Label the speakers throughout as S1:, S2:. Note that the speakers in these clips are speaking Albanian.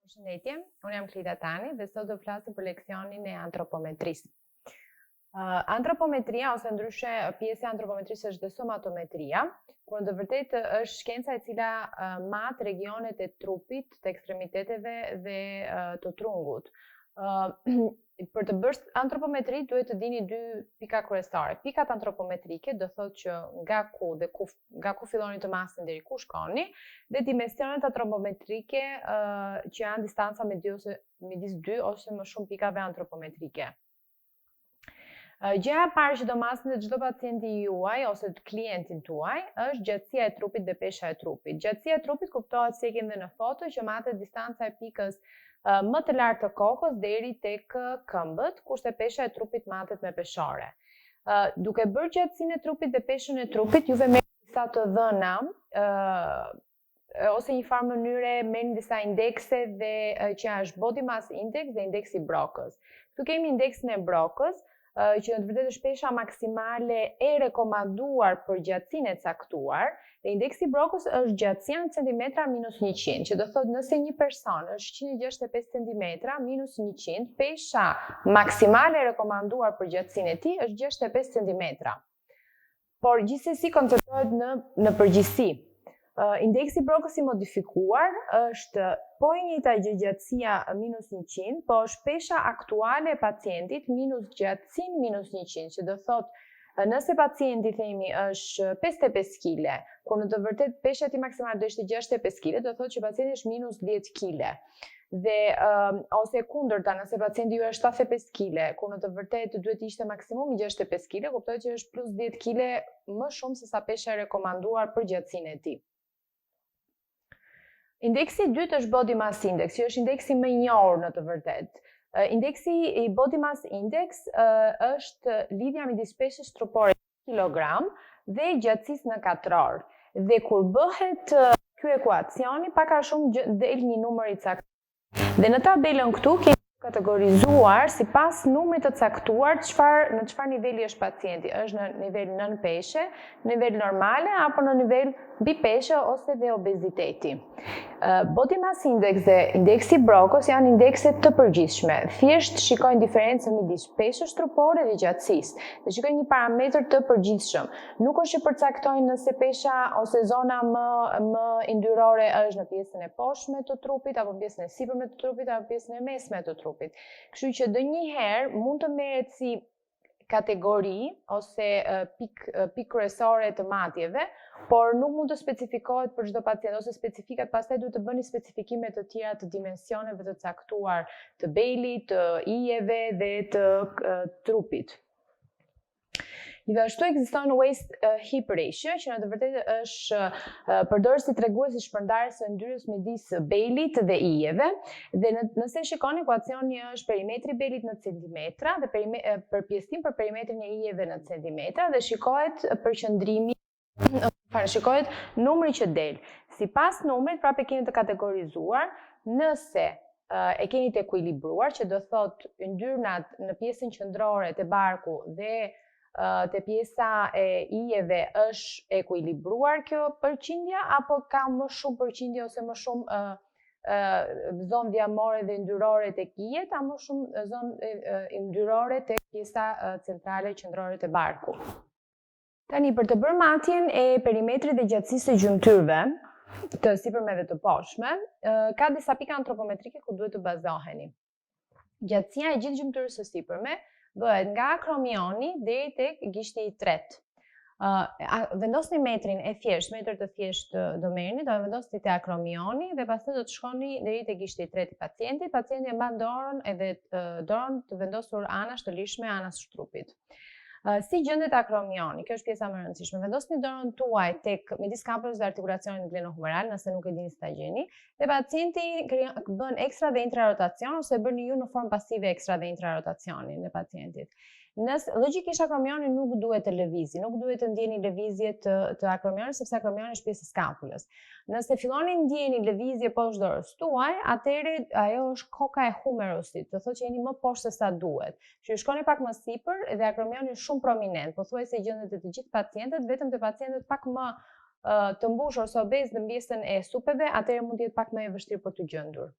S1: Përshëndetje, unë jam Klida Tani dhe sot do flasim për leksionin e antropometrisë. Antropometria ose ndryshe pjesë e antropometrisë është dhe somatometria, kur në të vërtetë është shkenca e cila mat regionet e trupit, të ekstremiteteve dhe të trungut. Për të bërë antropometri duhet të dini dy pika kryesore. Pikat antropometrike do thotë që nga ku filloni të masin deri ku shkoni, dhe dimensionet antropometrike që janë distanca midis dy ose më shumë pikave antropometrike. Gjëja e parë që do masin çdo pacienti juaj ose klientin tuaj është gjatësia e trupit dhe pesha e trupit. Gjatësia e trupit kuptohet si e kemi në foto që matet distanca e pikës më të lartë të kokës deri tek këmbët, kurse pesha e trupit matet me peshore. Duke bërë gjatësinë e trupit dhe peshën e trupit, juve merrni disa të dhëna ose një farë mënyre merrni disa indekse dhe që është body mass index dhe indeksi brokës. Këtu kemi indeksin e brokës, që në të vërtetë është pesha maksimale e rekomanduar për gjatësinë e caktuar, dhe indeksi brokës është gjatësia në centimetra minus 100, që do thotë nëse një person është 165 cm minus 100, pesha maksimale e rekomanduar për gjatësinë e tij është 65 cm. Por gjithsesi konceptohet në përgjithësi. Indeksi brokës i modifikuar është po e njëjta gjë gjatësia minus 100, po është pesha aktuale e pacientit minus gjatësinë minus 100, që do thotë nëse pacienti themi është 55 kg, kur në të vërtetë pesha e tij maksimale do ishte 65 kg, do thotë që pacienti është minus 10 kg. Dhe ose kundërta, nëse pacienti ju është 75 kg, kur në të vërtetë duhet ishte maksimumi 65 kg, kuptohet që është plus 10 kg më shumë se sa pesha e rekomanduar për gjatësinë e tij. Indeksi i dytë është body mass index, që është indeksi më i njohur në të vërtetë. Indeksi i body mass index është lidhja midis peshës trupore në kilogram dhe gjatësisë në katror. Dhe kur bëhet ky ekuacioni, pak a shumë del një numër i caktuar. Dhe në tabelën këtu kemi kategorizuar sipas numrit të caktuar në çfarë niveli është pacienti. Është në nivel nën peshe, në nivel normale apo në nivel mbi peshe ose dhe obeziteti. Body mass index dhe indeksi brokës janë indekse të përgjithshme. Thjesht shikojnë diferencën midis peshës trupore dhe gjatësisë. Dhe shikojnë një parametër të përgjithshëm. Nuk është që përcaktojnë nëse pesha ose zona më yndyrore është në pjesën e poshtme të trupit, apo pjesën e siperme të trupit, apo pjesën e mesme të trupit. Kështu që ndonjëherë mund të merret si kategori ose pikë kryesore të matjeve, por nuk mund të specifikohet për çdo pacient ose specifikat, pastaj duhet të bëni specifikime të tjera të dimensioneve të caktuar të belit, të ijeve dhe të trupit. Gjithashtu ekziston waist hip ratio, që në të vërtetë është përdorur si tregues i shpërndarjes së yndyrës midis belit dhe ijeve, dhe nëse shikoni ekuacioni është perimetri i belit në centimetra dhe përpjesësim për perimetrin e ijeve në centimetra, dhe shikohet përqendrimi, shikohet numri që del. Sipas numrit, prapë keni të kategorizuar, nëse e keni të ekuilibruar, që do thotë yndyrnat në pjesën qendrore të barku dhe te pjesa e ijeve është ekuilibruar kjo përqindja, apo ka më shumë përqindje ose më shumë zonë vjamore dhe yndyrore tek ijet, a më shumë zonë yndyrore tek pjesa centrale qendrore të barku. Tani, për të bërë matjen e perimetrit dhe gjatësisë së gjymtyrëve, të siperme dhe të poshtme, ka disa pika antropometrike ku duhet të bazoheni. Gjatësia e gjithë gjymtyrës së siperme bëhet nga akromioni deri tek gishti i tretë. Vendosni metrin e thjeshtë, metër të thjeshtë do merrni, do e vendosni te akromioni dhe pastaj do të shkoni deri te gishti i tretë i pacientit. Pacienti e mban dorën edhe dorën të vendosur anash të lishme anas trupit. Si gjendet akromioni? Kjo është pjesa më e rëndësishme. Vendosni dorën tuaj tek midis kampës dhe artikulacionit glenohumeral, nëse nuk e dini si ta gjeni, dhe pacienti bën ekstra dhe intrarotacion ose bëni ju në formë pasive ekstra dhe intrarotacionin e pacientit. Logjikisht akromioni nuk duhet të lëvizi, nuk duhet të ndjeni lëvizje të akromioni, sepse akromioni është pjesë e skapulës. Nëse filloni ndjeni lëvizje poshtë dorës tuaj, atëherë ajo është koka e humerusit, do thotë që jeni më poshtë se sa duhet. Që shkoni pak më sipër dhe akromioni është shumë prominent, pothuajse gjendet te të gjithë pacientët, vetëm te pacientët pak më të mbushur ose obez në pjesën e supeve, atëherë mund të jetë pak më e vështirë për të gjendur.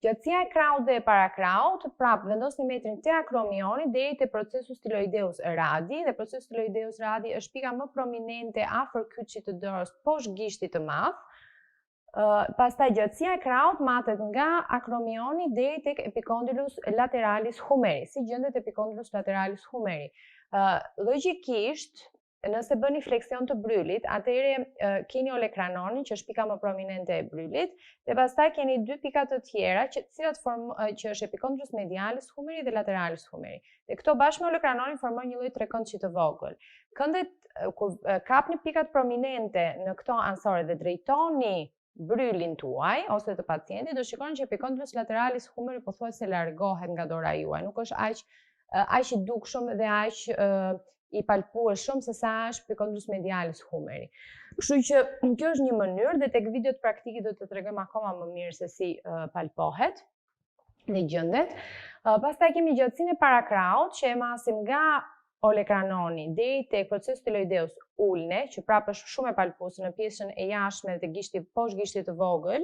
S1: Gjatësia e krahut dhe e parakrahut, prap vendosni metrin te akromioni deri te procesus styloideus radi, dhe procesus styloideus radi është pika më prominente afër kyçit të dorës poshtë gishtit të madh. Pastaj gjatësia e krahut matet nga akromioni deri tek epicondylus lateralis humeri. Si gjendet epicondylus lateralis humeri? Logjikisht, nëse bëni fleksion të brylit, atëherë keni olekranonin, që është pika më prominente e brylit, dhe pastaj keni dy pika të tjera, që është epicondylus medialis humeri dhe lateralis humeri. Dhe këto bashkë me olekranonin formojnë një lloj trekëndçi të vogël. Këndet, kur kapni pikat prominente në këto ansore dhe drejtoni brylin tuaj ose të pacientit, do shikoni që epicondylus lateralis humeri pothuajse largohet nga dora juaj. Nuk është aq i dukshëm dhe aq i palpueshëm se sa është epicondylus medialis humeri. Kështu që kjo është një mënyrë, dhe tek videot praktike do të tregojmë akoma më mirë se si palpohet dhe gjendet. Pastaj kemi gjatësinë e parakrahut, që e masim nga olekranoni deri tek procesus styloideus ulne, që prapë është shumë e palpueshme në pjesën e jashtme të gishtit poshtë gishtit të vogël.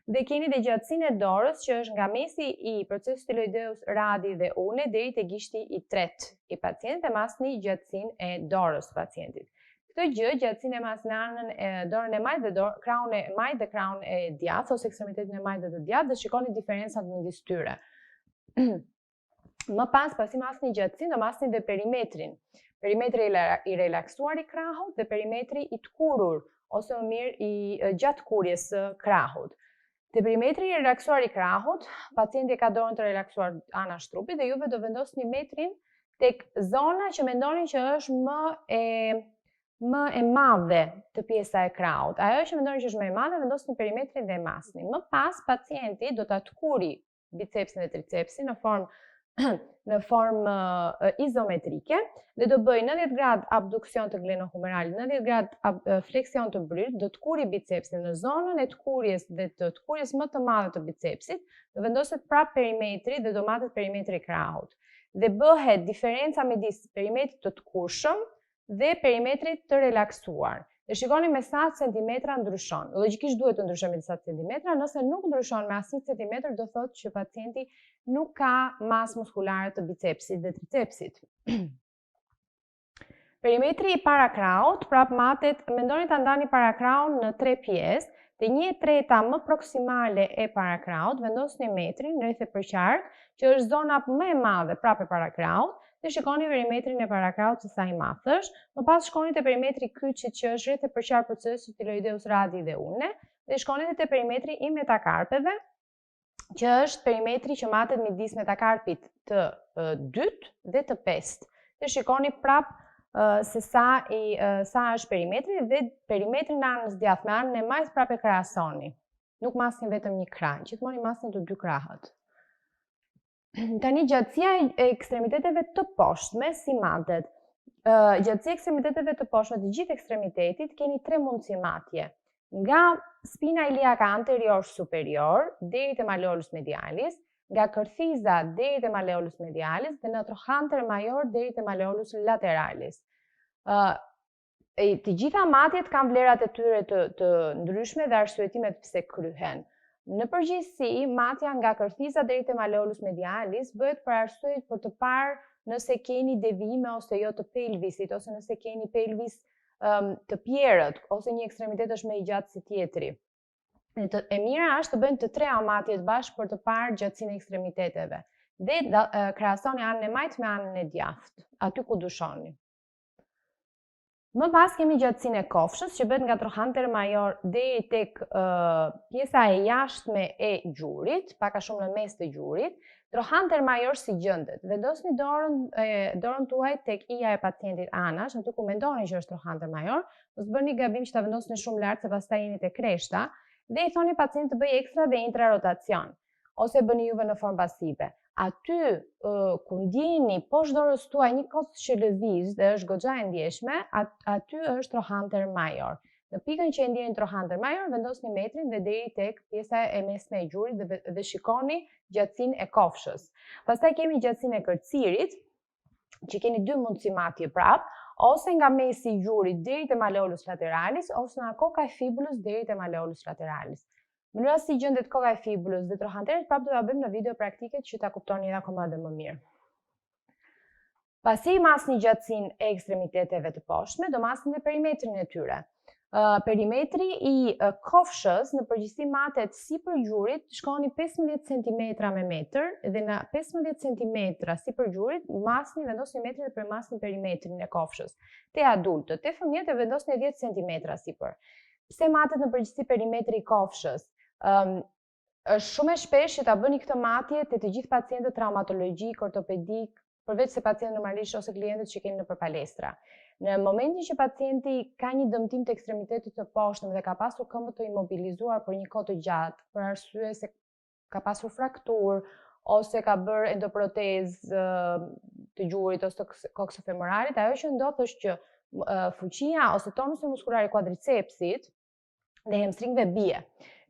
S1: Dhe keni dhe gjatësinë e dorës, që është nga mesi i procesus styloideus radi dhe ulne deri te gishti i tretë i pacientit, e masni gjatësinë e dorës të pacientit. Këtë gjë, gjatësinë e masni anën dorën e majtë dhe krahun e majtë dhe krahun e djathtë ose ekstremitetin e majtë dhe të djathtë, dhe shikoni diferencat midis tyre. Më pas, pasi masni gjatësinë, do masni dhe perimetrin. Perimetri i relaksuar i krahut dhe perimetri i tkurur, ose më mirë i gjatkurjes së krahut. Te perimetri i relaksuar i krahut, pacienti ka dorën të relaksuar anash trupit dhe juve do vendosni metrin tek zona që mendoni që është më e madhe të pjesa e krahut. Ajo që mendoni që është më e madhe, vendosni perimetrin dhe e masni. Më pas, pacienti do ta tkuri bicepsin dhe tricepsin në formë izometrike dhe do bëj 90 gradë abduksion të glenohumeralit, 90 gradë fleksion të bryt, do tkuri bicepsin në zonën e tkurjes dhe të tkurjes më të madhe të bicepsit, do vendoset prap perimetri dhe do matet perimetri i krahut. Dhe bëhet diferenca midis perimetrit të tkurshëm dhe perimetrit të relaksuar. Dhe shikoni me sa centimetra ndryshon. Logjikisht duhet të ndryshon me disa centimetra, nëse nuk ndryshon me asnjë centimetër, do thotë që pacienti nuk ka masë muskulare të bicepsit dhe tricepsit. Perimetri i parakrahut, prap matet, mendoni ta ndani parakrahun në 3 pjesë, dhe 1/3 më proksimale e parakrahut, vendosni metrin rreth e përqark, që është zona më e madhe prapë e parakrahut, dhe shikoni perimetrin e parakrahut se sa i madh është. Më pas shkoni te perimetri i kyçit, që është rreth e përqark procesus styloideus radi dhe ulne, dhe shkoni te perimetri i metakarpeve, që është perimetri që matet midis metakarpit të dytë dhe të pestë. Dhe shikoni prap se sa është perimetri, dhe perimetrin në anës djathtë me anën e majtë prap e krahasoni. Nuk masni vetëm një krah, gjithmonë i masni të dy krahët. Tani gjatësia e ekstremiteteve të poshtme si matet. Gjatësia e ekstremiteteve të poshtme të gjithë ekstremitetit keni 3 mundësi matje. Nga spina iliaka anterior superior deri te malleolus medialis, nga kërthiza deri te malleolus medialis dhe nga trochanter major deri te malleolus lateralis. Të gjitha matjet kanë vlerat e tyre të ndryshme dhe arsyetimet pse kryhen. Në përgjithësi, matja nga kërthiza deri te malleolus medialis bëhet për arsye për të parë nëse keni devijime ose jo të pelvisit, ose nëse keni pelvis të pjerët, ose një ekstremitet është më i gjatë si tjetri. E mira është të bëjnë të 3 matjet bashkë për të parë gjatësinë e ekstremiteteve. Dhe krahasoni anën e majtë me anën e djathtë, aty ku dushoni. Më pas kemi gjatësinë e kofshës, që bëhet nga trochanter major deri tek pjesa e jashtme e gjurit, pak a shumë në mes të gjurit. Trochanter major si gjendet. Vendosni dorën tuaj tek ija e pacientit anash, aty ku mendoni që është trochanter major, mos bëni gabim që ta vendosni shumë lart se pastaj jeni te kreshta, dhe i thoni pacientit të bëjë ekstra dhe intrarotacion, ose bëni juve në formë pasive. Aty ku ndjeni poshtë dorës tuaj një kocë që lëviz dhe është goxha e ndjeshme, aty është trochanter major. Në pikën që e ndjeni trochanter major, vendosni metrin dhe deri tek pjesa e mesme e gjurit dhe shikoni gjatësinë e kofshës. Pastaj kemi gjatësinë e kërcirit, që keni 2 mundësi matje prap, ose nga mesi i gjurit deri te malleolus lateralis, ose nga koka e fibulës deri te malleolus lateralis. Mënyra si gjendet koka e fibulës dhe trohanterit prapë do ta bëjmë në video praktike që ta kuptoni akoma më mirë. Pasi masni gjatësinë e ekstremiteteve të poshtme, do masni dhe perimetrin e tyre. Perimetri i kofshës në përgjithësi matet sipër gjurit shkoni 15 cm me metër dhe në 15 cm sipër gjurit masni vendosni metrin dhe përmasni perimetrin e kofshës. Te adultët, te fëmijët e vendosni 10 cm sipër. Pse matet në përgjithësi perimetri i kofshës? Është shumë e shpesh që ta bëni këtë matje te të gjithë pacientët traumatologjik, ortopedik, përveç se pacientët normalisht ose klientët që keni nëpër palestra. Në momentin që pacienti ka një dëmtim të ekstremitetit të poshtëm dhe ka pasur këmbët të imobilizuar për një kohë të gjatë, për arsye se ka pasur frakturë ose ka bërë endoprotezë të gjurit ose të koksofemoralit, ajo që ndodh është që fuqia ose tonusi muskular i quadricepsit dhe hamstringëve bie.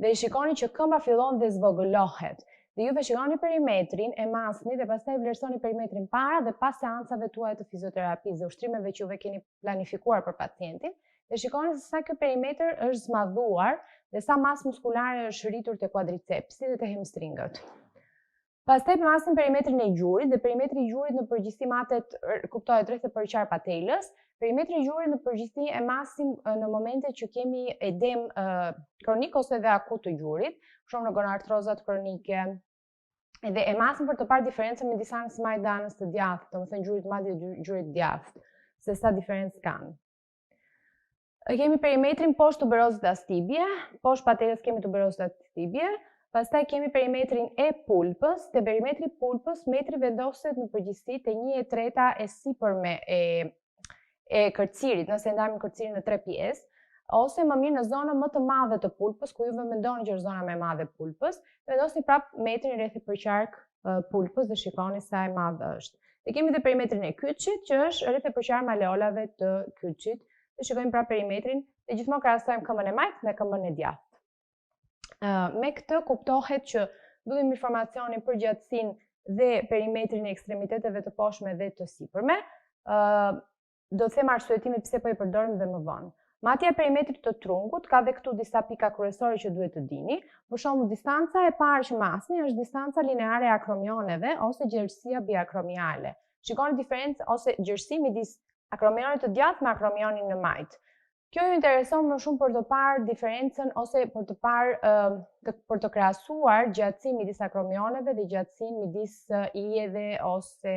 S1: Dhe shikoni që këmba fillon dhe zvogëlohet. Dhe juve shikoni perimetrin e masni dhe pastaj vlerësoni perimetrin para dhe pas seancave tuaja të fizioterapisë dhe ushtrimeve që juve keni planifikuar për pacientin, dhe shikoni se sa ky perimetër është zmadhuar dhe sa masë muskulare është rritur te quadricepsi dhe te hamstringët. Pastaj masin perimetrin e gjurit dhe perimetri i gjurit në përgjithësi matet kuptohet rreth e përqar patelës. Perimetri i gjurit në përgjithësi e masim në momente që kemi edem kronik ose edhe akut të gjurit, për shembull në gonartrozat kronike. Edhe e masim për të parë diferencën midis anës së madhe dhe anës së djathtë, domethënë gjurit të madh dhe gjurit të djathtë, se sa diferencë kanë. Kemi perimetrin poshtë tuberozit astibie, poshtë patelës kemi tuberozit astibie. Pastaj kemi perimetrin e pulpës, te perimetri pulpës metri vendoset në përgjithësi te 1/3 e siperme e kërcirit, nëse ndajmë kërcirin në 3 pjesë, ose më mirë në zonën më të madhe të pulpës, ku juve mendoni që është zona më e madhe e pulpës, vendosni prap metrin rreth e përqark pulpës dhe shikoni sa e madhe është. Dhe kemi dhe perimetrin e kyçit, që është rreth e përqark maleolave të kyçit, dhe shikojmë prap perimetrin dhe gjithmonë krahasojmë këmbën e majtë me këmbën e djathtë. Me këtë kuptohet që mbyllim informacionin për gjatësinë dhe perimetrin e ekstremiteteve të poshtme dhe të siperme. Do të them arsyetimin pse po i përdorim dhe më vonë. Matja e perimetrit të trungut ka dhe këtu disa pika kryesore që duhet të dini. Për shembull, distanca e parë që masni është distanca lineare e akromioneve ose gjerësia biakromiale. Shikoni diferencë ose gjerësi midis akromionit të djathtë me akromionin në majt. Kjo ju intereson më shumë për të parë diferencën ose për të parë për të krahasuar gjatësinë midis akromioneve dhe gjatësinë midis ijeve ose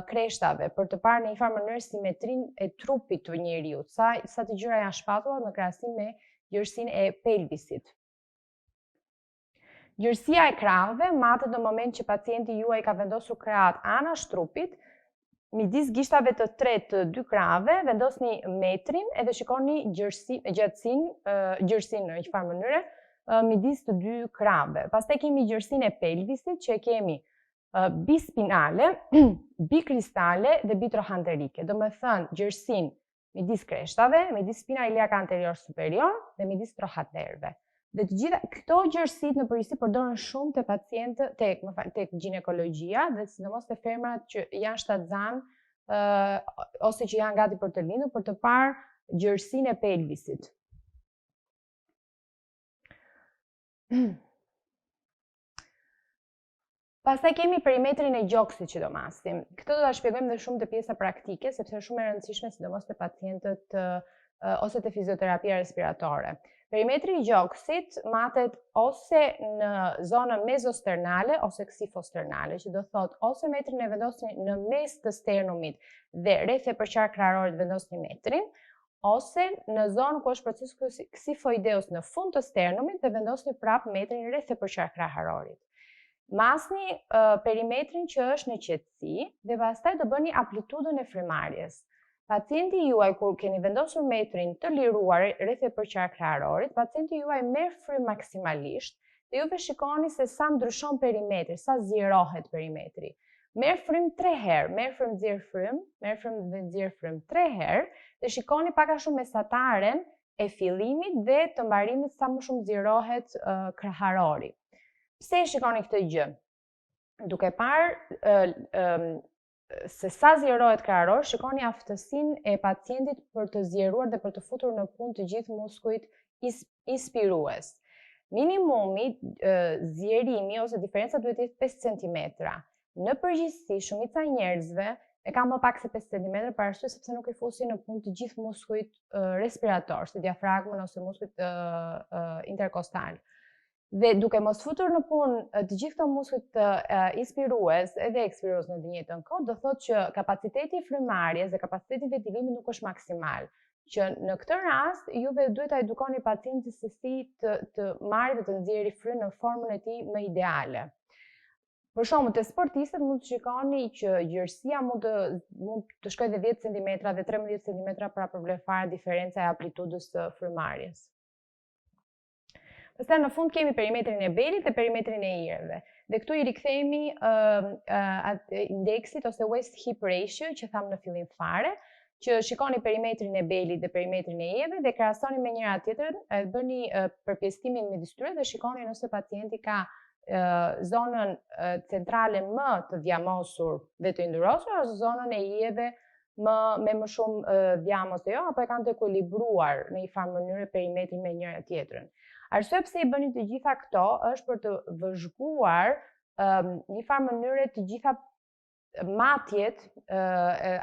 S1: krishtave, për të parë në një farë mënyrë simetrinë e trupit të njeriut, sa të gjëra janë shpatula në krahasim me gjerësinë e pelvisit. Gjerësia e krahëve matet në moment që pacienti juaj ka vendosur krahat anash trupit. Midis gishtave të tretë të dy krahëve vendosni metrin edhe shikoni gjërsinë në një farë mënyre midis të dy krahëve. Pastaj kemi gjërsinë e pelvisit që kemi bispinale, bikristale dhe bitrohanterike. Do me thënë gjërsinë midis krishtave, midis spina iliaka anterior superior dhe midis trohanterëve. Dhe të gjitha këto gjërësit në përgjithësi përdoren shumë te pacientët tek ginekologjia dhe sidomos te femrat që janë shtatzanë ose që janë gati për të lindur për të parë gjërësinë e pelvisit. Pastaj kemi perimetrin e gjoksit që do masim. Këtë do ta shpjegojmë dhe shumë te pjesa praktike sepse është shumë e rëndësishme sidomos te pacientët ose te fizioterapia respiratore. Perimetri i gjoksit matet ose në zonën mezosternale ose ksifosternale, që do thotë ose metrin e vendosni në mes të sternumit dhe rreth e përqark kraharorit vendosni metrin, ose në zonën ku është procesi ksifoideus në fund të sternumit dhe vendosni prap metrin rreth e përqark kraharorit. Masni perimetrin që është në qetësi dhe pastaj do bëni amplitudën e frymarrjes. Pacienti juaj kur keni vendosur metrin të liruar rreth e përqark kraharorit, pacienti juaj merr frym maksimalisht dhe juve shikoni se sa ndryshon perimetri, sa zgjerohet perimetri. Merr frym 3 herë, merr frym nxjerr frym, merr frym dhe nxjerr frym 3 herë dhe shikoni pak a shumë mesataren e fillimit dhe të mbarimit sa më shumë zgjerohet kraharori. Pse e shikoni këtë gjë? Duke parë se sa zgjerohet kraharor, shikoni aftësinë e pacientit për të zgjeruar dhe për të futur në punë të gjithë muskujt inspirues. Minimumi zjerimi ose diferenca duhet të jetë 5 cm. Në përgjithësi, shumica e njerëzve e ka më pak se 5 cm për arsye sepse nuk e fusin në punë të gjithë muskujt respirator, si diafragmën ose muskujt interkostal. Dhe duke mos futur në punë të gjithë këto muskujt inspirues edhe ekspirues në të njëjtën kohë, do thotë që kapaciteti i frymarrjes dhe kapaciteti i ventilimit nuk është maksimal. Që në këtë rast, juve duhet ta edukoni pacientin se si të marrë dhe të nxjerrë fryn në formën e tij më ideale. Për shembull, te sportistët mund të shikoni që gjërësia mund të shkojë dhe 10 cm dhe 13 cm pra problem fare diferenca e amplitudës së frymarrjes. Pastaj në fund kemi perimetrin e belit dhe perimetrin e ireve. Dhe këtu i rikthehemi indeksit ose waist hip ratio që thamë në fillim fare, që shikoni perimetrin e belit dhe perimetrin e ijeve dhe krahasoni me njëra tjetrën, bëni përpjestimin midis tyre dhe shikoni nëse pacienti ka zonën centrale më të djamosur dhe të yndyrosur ose zonën e ijeve me më shumë djamos dhe jo, apo e kanë të ekuilibruar në një farë mënyrë perimetrin me njëra tjetrën. Arsye pse i bëni të gjitha këto është për të vëzhguar një farë mënyre të gjitha matjet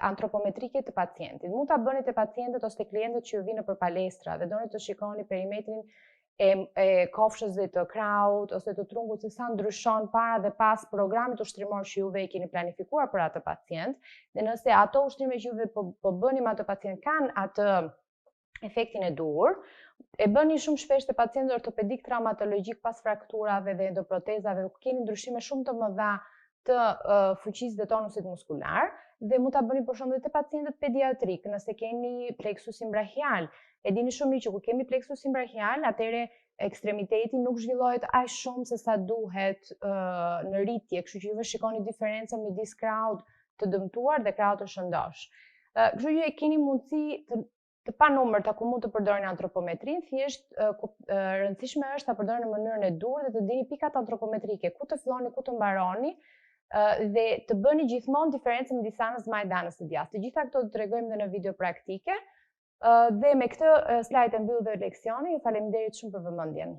S1: antropometrike të pacientit. Mund ta bëni te pacientët ose te klientët që vinë për palestra dhe doni të shikoni perimetrin e kofshës dhe të kraut ose të trungut se sa ndryshon para dhe pas programit ushtrimor që juve i keni planifikuar për atë pacient, dhe nëse ato ushtrime që juve po bëni me atë pacient kanë atë efektin e duhur, e bëni shumë shpesh te pacientë ortopedik traumatologjik pas frakturave dhe endoprotezave, ku keni ndryshime shumë të mëdha të fuqisë dhe tonusit muskular, dhe mund ta bëni për shembull te pacientët pediatrik, nëse keni pleksusin brachial. E dini shumë mirë që kur kemi pleksusin brachial, atëherë ekstremiteti nuk zhvillohet aq shumë se sa duhet në rritje, kështu që juve shikoni diferencën midis kraut të dëmtuar dhe kraut të shëndosh. Kështu që keni mundësi të panumërta ku mund të përdorni antropometrin, thjesht rëndësishme është ta përdorni në mënyrën e duhur dhe të dini pikat antropometrike, ku të filloni, ku të mbaroni, dhe të bëni gjithmonë diferencën midis anës më e anës së djathtë. Të gjitha këto do të tregojmë në video praktike. Dhe me këtë slajd e mbyll dhe leksioni, ju faleminderit shumë për vëmendjen.